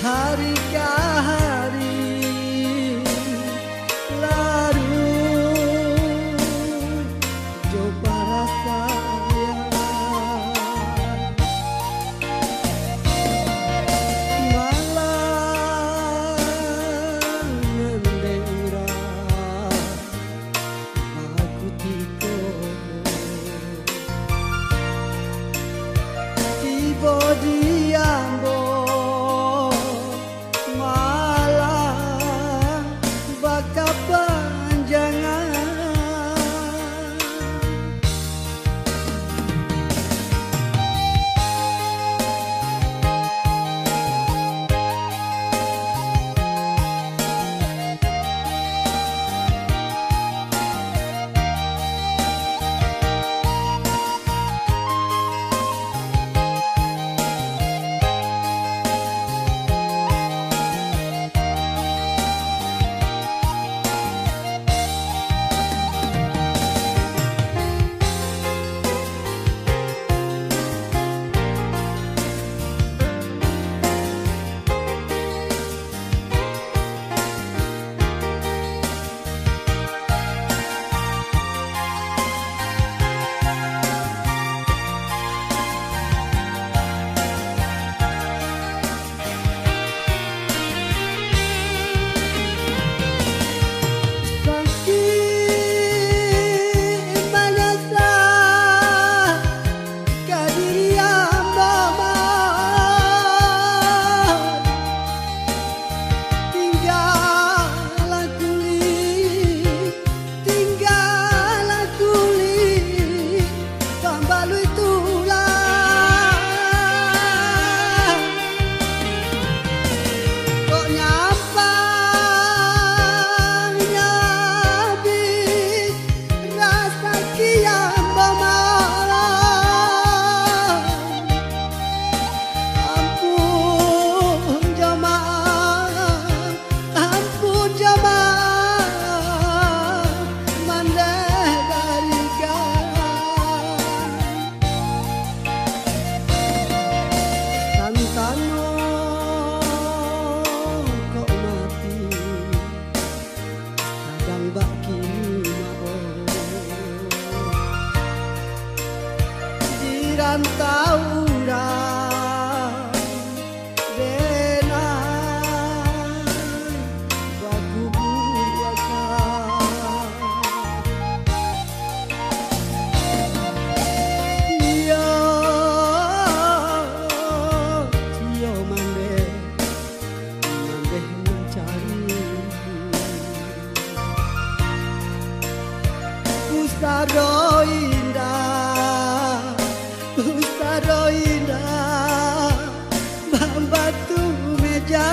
Hari ke hari larut coba rasanya malam mendera aku tiko tiba diambo Taurang denai baku buakan yo mande mencari Ustaro indah Ustaro indah batu meja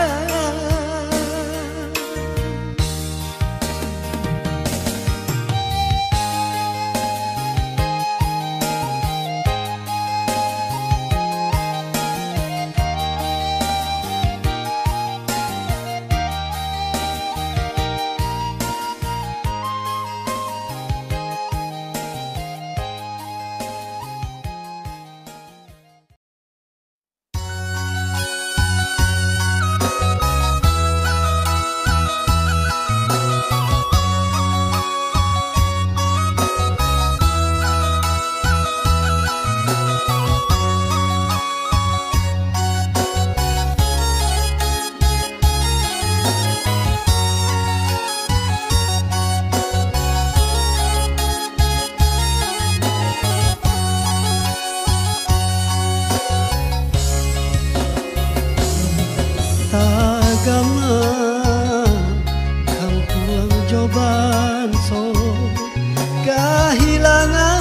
kehilangan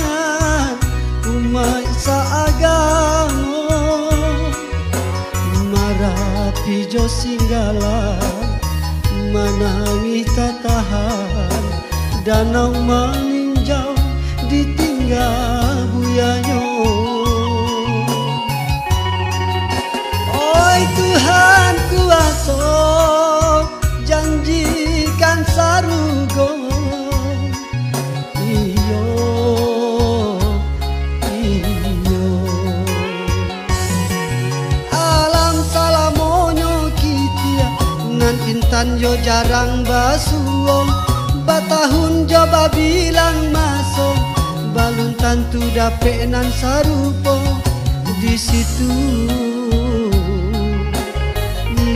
umat seagama marapi jo singgalan menangi tatahan danau meninjau ditinggal buyanyo. Oi Tuhan kuasa janjikan sarugo iyo iyo alam salamonyo kitia nan intan yo jarang basuong batahun coba bilang masuk balun tantu dapet nan sarupo di situ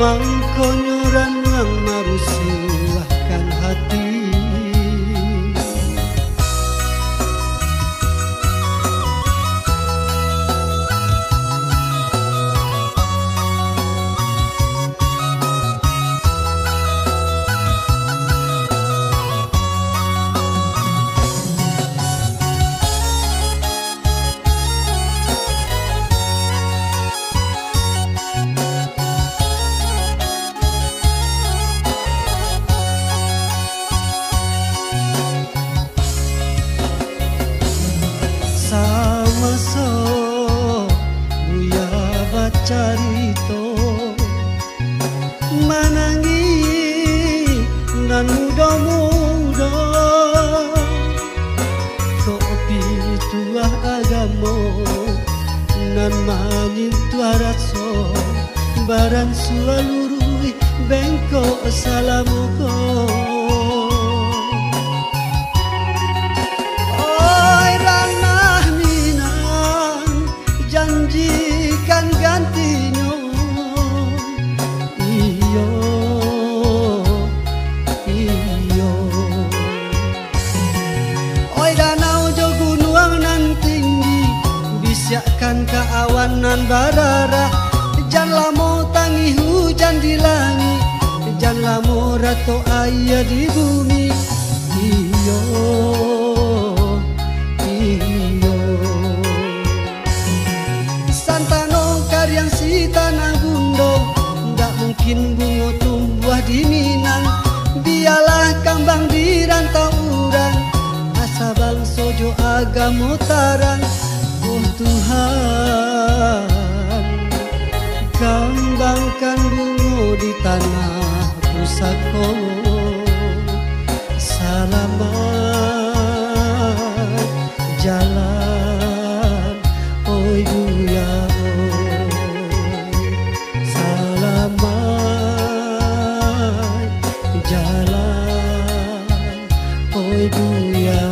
mangkonyoran yang marusilahkan hati. Sama-so buya bacarito manangi nan muda-muda kopi tuah agamo nan manin tuah raso baran sualurui bengko salamuko. Janjikan gantinya iyo iyo oi danau jo gunung nan tinggi bisiakan ke awan nan barara jan lamo tangi hujan di langit jan lamo rato ayah di bumi iyo iyo yang si tanah bundo nggak mungkin bunga tumbuh di Minang biarlah kambang di rantau urang asa bang sojo agamo tarang. Oh Tuhan kambangkan bunga di tanah pusako selamat jalan oi buya jalan oi buya.